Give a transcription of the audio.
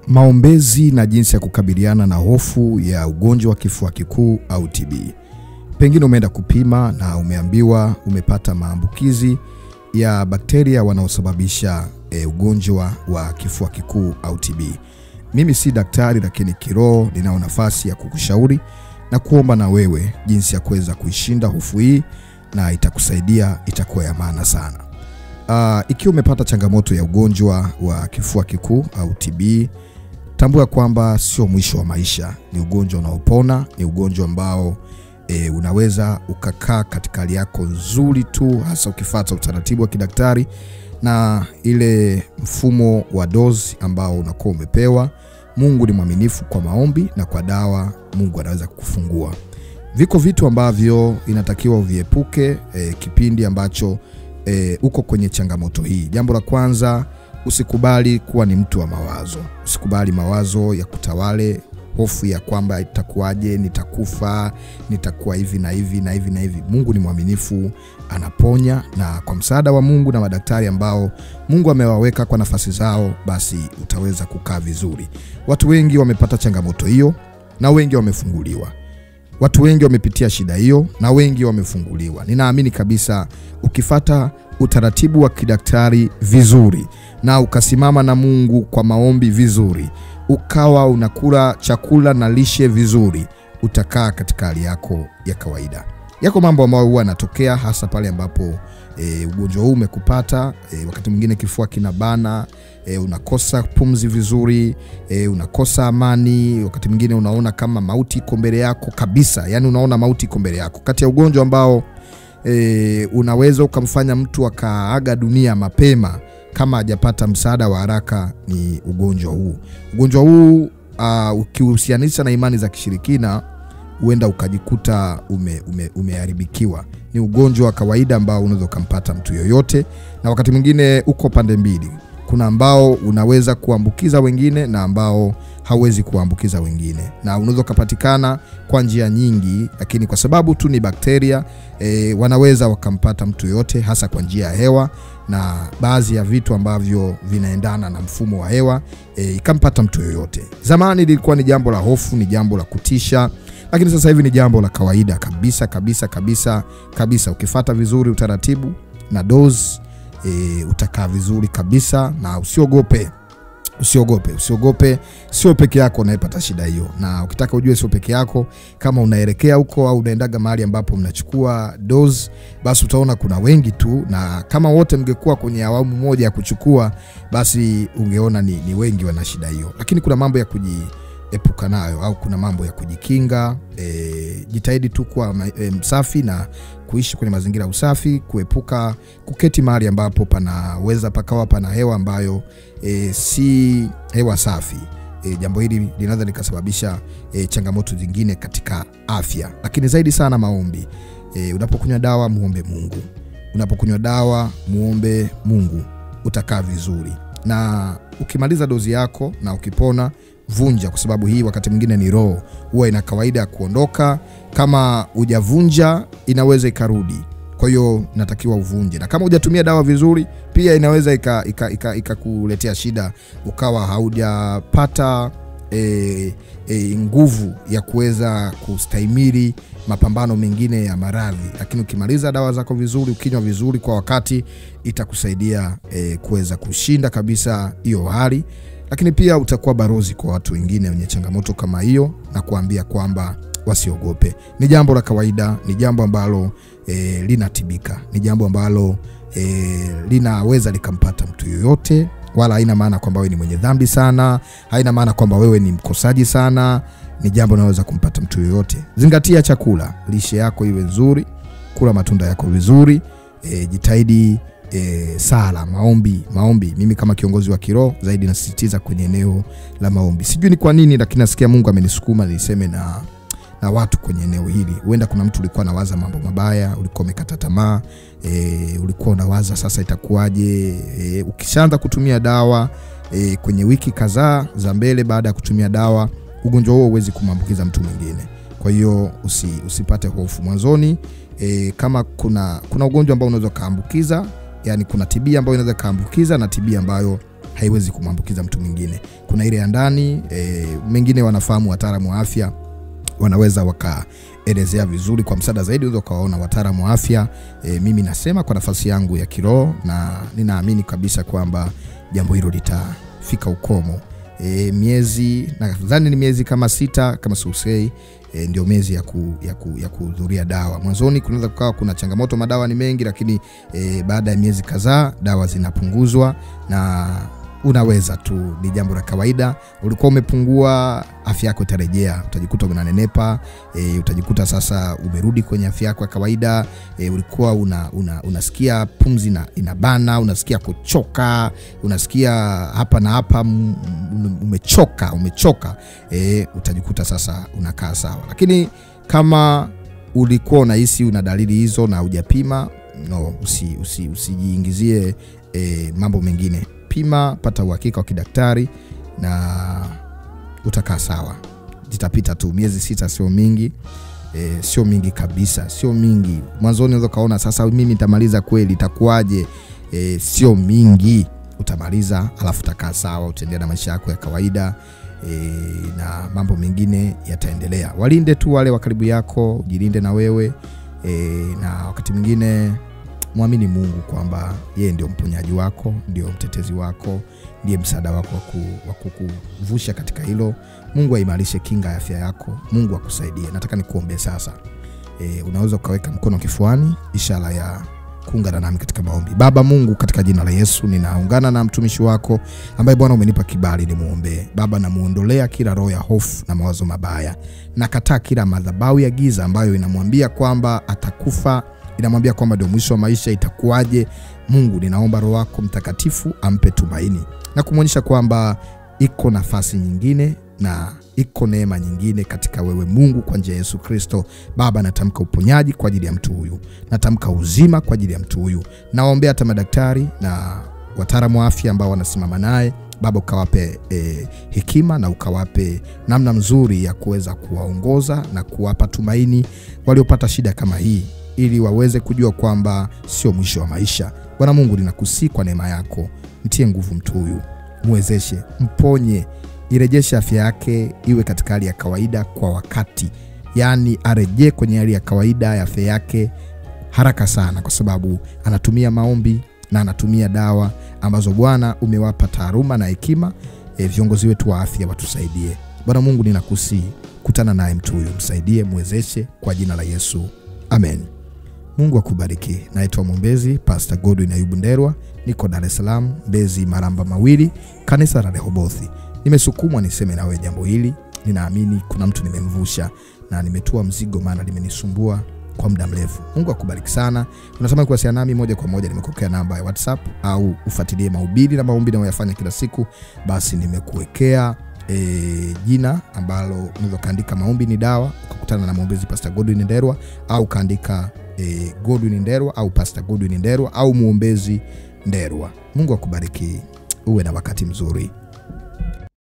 Maombezi na jinsi ya kukabiliana na hofu ya ugonjwa wa kifua kikuu au TB. Pengine umeenda kupima na umeambiwa umepata maambukizi ya bakteria wanaosababisha ugonjwa wa kifua kikuu au TB. Mimi si daktari, lakini kiroho ninao nafasi ya kukushauri na kuomba na wewe jinsi ya kuweza kuishinda hofu hii, na itakusaidia, itakuwa ya maana sana. Ikiwa umepata changamoto ya ugonjwa wa kifua kikuu au TB, tambua kwamba sio mwisho wa maisha. Ni ugonjwa unaopona, ni ugonjwa ambao unaweza ukakaa katika hali yako nzuri tu, hasa ukifuata utaratibu wa kidaktari na ile mfumo wa dozi ambao unakuwa umepewa. Mungu ni mwaminifu, kwa maombi na kwa dawa Mungu anaweza kukufungua. Viko vitu ambavyo inatakiwa uviepuke kipindi ambacho uko kwenye changamoto hii. Jambo la kwanza, usikubali kuwa ni mtu wa mawazo. Usikubali mawazo ya kutawale, hofu ya kwamba itakuwaje, nitakufa, nitakuwa hivi na hivi na hivi na hivi. Mungu ni mwaminifu, anaponya, na kwa msaada wa Mungu na madaktari ambao Mungu amewaweka kwa nafasi zao, basi utaweza kukaa vizuri. Watu wengi wamepata changamoto hiyo na wengi wamefunguliwa. Watu wengi wamepitia shida hiyo na wengi wamefunguliwa. Ninaamini kabisa ukifata utaratibu wa kidaktari vizuri na ukasimama na Mungu kwa maombi vizuri, ukawa unakula chakula na lishe vizuri, utakaa katika hali yako ya kawaida. Yako mambo ambayo huwa yanatokea hasa pale ambapo ugonjwa huu umekupata. Wakati mwingine kifua kinabana, unakosa pumzi vizuri, unakosa amani. Wakati mwingine unaona kama mauti iko mbele yako kabisa, yani unaona mauti iko mbele yako. Kati ya ugonjwa ambao unaweza ukamfanya mtu akaaga dunia mapema kama hajapata msaada wa haraka ni ugonjwa huu. Ugonjwa huu ukihusianisha na imani za kishirikina, huenda ukajikuta umeharibikiwa. Ni ugonjwa wa kawaida ambao unaweza kumpata mtu yoyote, na wakati mwingine uko pande mbili. Kuna ambao unaweza kuambukiza wengine na ambao hauwezi kuambukiza wengine, na unaweza kupatikana kwa njia nyingi, lakini kwa sababu tu ni bakteria wanaweza wakampata mtu yote, hasa kwa njia ya hewa na baadhi ya vitu ambavyo vinaendana na mfumo wa hewa ikampata mtu yoyote. Zamani lilikuwa ni jambo la hofu, ni jambo la kutisha, lakini sasa hivi ni jambo la kawaida kabisa kabisa kabisa kabisa. Ukifuata vizuri utaratibu na dozi, utakaa vizuri kabisa, na usiogope. Usiogope, sio peke yako unayepata shida hiyo. Na ukitaka ujue sio peke yako, kama unaelekea huko au unaendaga mahali ambapo mnachukua dozi, basi utaona kuna wengi tu, na kama wote mngekuwa kwenye awamu moja ya kuchukua, basi ungeona ni wengi wana shida hiyo. Lakini kuna mambo ya kujiepuka nayo, au kuna mambo ya kujikinga. Jitahidi tu kuwa msafi na kuishi kwenye mazingira usafi, kuepuka kuketi mahali ambapo panaweza pakawa pana hewa ambayo si hewa safi. Jambo hili linaweza likasababisha changamoto zingine katika afya. Lakini zaidi sana maombi. Unapokunywa dawa, muombe Mungu. Unapokunywa dawa, muombe Mungu, utakaa vizuri. Na ukimaliza dozi yako na ukipona, vunja, kwa sababu hii wakati mwingine ni roho, huwa ina kawaida ya kuondoka. Kama hujavunja inaweza ikarudi. Kwa hiyo natakiwa uvunje. Na kama hujatumia dawa vizuri, pia inaweza ikakuletea shida, ukawa haujapata nguvu ya kuweza kustahimili mapambano mengine ya maradhi. Lakini ukimaliza dawa zako vizuri, ukinywa vizuri kwa wakati, itakusaidia kuweza kushinda kabisa hiyo hali. Lakini pia utakuwa barozi kwa watu wengine wenye changamoto kama hiyo, na kuambia kwamba wasiogope. Ni jambo la kawaida, ni jambo ambalo linatibika, ni jambo ambalo linaweza likampata mtu yoyote, wala haina maana kwamba wewe ni mwenye dhambi sana, haina maana kwamba wewe ni mkosaji sana. Ni jambo linaweza kumpata mtu yoyote. Zingatia chakula, lishe yako iwe nzuri, kula matunda yako vizuri, jitahidi sala, maombi. Mimi kama kiongozi wa kiroho zaidi nasisitiza kwenye eneo la maombi. Sijui ni kwa nini, lakini nasikia Mungu amenisukuma niseme na watu kwenye eneo hili. Huenda kuna mtu ulikuwa unawaza mambo mabaya, ulikuwa umekata tamaa, ulikuwa unawaza sasa itakuwaje. Ukishaanza kutumia dawa kwenye wiki kadhaa za mbele baada ya kutumia dawa, ugonjwa huo huwezi kumambukiza mtu mwingine. Kwa hiyo usipate hofu mwanzoni. Kama kuna ugonjwa ambao unaweza kaambukiza, yani kuna TB ambayo inaweza kaambukiza na TB ambayo haiwezi kumwambukiza mtu mwingine. Kuna ile ya ndani, mengine wanafahamu wataalamu wa afya wanaweza wakaelezea vizuri. Kwa msaada zaidi unaweza kawaona wataalamu wa afya. Mimi nasema kwa nafasi yangu ya kiroho, na ninaamini kabisa kwamba jambo hilo litafika ukomo. Miezi, nadhani ni miezi kama 6 kama susei, ndio miezi ya kuhudhuria dawa. Mwanzoni kunaweza kukawa kuna changamoto, madawa ni mengi, lakini baada ya miezi kadhaa dawa zinapunguzwa na unaweza tu, ni jambo la kawaida. Ulikuwa umepungua, afya yako itarejea, utajikuta unanenepa, utajikuta sasa umerudi kwenye afya yako ya kawaida. Ulikuwa unasikia pumzi inabana, unasikia kuchoka, unasikia hapa na hapa umechoka, utajikuta sasa unakaa sawa. Lakini kama ulikuwa unahisi una dalili hizo na hujapima, usijiingizie mambo mengine. Pima, pata uhakika wa kidaktari na utakaa sawa. Zitapita tu miezi 6, sio mingi. Sio mingi kabisa, sio mingi. Mwanzoni unaweza kaona sasa mimi nitamaliza kweli, itakuaje? Sio mingi, utamaliza alafu utakaa sawa, utaendelea na maisha yako ya kawaida, na mambo mengine yataendelea. Walinde tu wale wa karibu yako, jilinde na wewe, na wakati mwingine muamini Mungu kwamba yeye ndio mponyaji wako, ndio mtetezi wako, ndiye msaada wako wa kukuvusha katika hilo. Mungu aimarishe kinga ya afya yako, Mungu akusaidie. Nataka nikuombe sasa. Unaweza ukaweka mkono kifuani, ishara ya kuungana nami katika maombi. Baba Mungu, katika jina la Yesu ninaungana na mtumishi wako ambaye Bwana umenipa kibali nimuombe. Baba, namuondolea kila roho ya hofu na mawazo mabaya. Nakataa kila madhabahu ya giza ambayo inamwambia kwamba atakufa, inamwambia kwamba ndio mwisho wa maisha, itakuaje. Mungu, ninaomba Roho wako Mtakatifu ampe tumaini na kumuonyesha kwamba iko nafasi nyingine na iko neema nyingine katika wewe Mungu, kwa njia ya Yesu Kristo. Baba, natamka uponyaji kwa ajili ya mtu huyu, natamka uzima kwa ajili ya mtu huyu. Naombea hata madaktari na wataalamu wa afya ambao wanasimama naye. Baba, ukawape hekima na ukawape namna nzuri ya kuweza kuwaongoza na kuwapa tumaini waliopata shida kama hii, ili waweze kujua kwamba sio mwisho wa maisha. Bwana Mungu, ninakusihi kwa neema yako, mtie nguvu mtu huyu, muwezeshe, mponye, irejeshe afya yake iwe katika hali ya kawaida kwa wakati. Yani arejee kwenye hali ya kawaida ya afya yake haraka sana, kwa sababu anatumia maombi na anatumia dawa ambazo Bwana umewapa taaluma na hekima. Viongozi wetu wa afya watusaidie. Bwana Mungu, ninakusihi, kutana naye mtu huyu, msaidie, muwezeshe kwa jina la Yesu. Amen. Mungu akubariki. Naitwa mwombezi Pastor Godwin Ayubu Ndelwa, niko Dar es Salaam, Mbezi Maramba Mawili, kanisa la Rehobothi. Nimesukumwa niseme nawe jambo hili. Ninaamini kuna mtu nimemvusha na nimetua mzigo, maana limenisumbua kwa muda mrefu. Mungu akubariki sana. Unatamani kuwasiliana nami moja kwa moja, nimekukea namba ya WhatsApp, au ufuatilie mahubiri na maombi ninayoyafanya kila siku. Basi nimekuwekea jina ambalo unaweza kaandika maombi ni dawa, ukakutana na mwombezi Pastor Godwin Ndelwa, au kaandika Godwin Ndelwa au Pastor Godwin Ndelwa au mwombezi Ndelwa. Mungu akubariki. Uwe na wakati mzuri.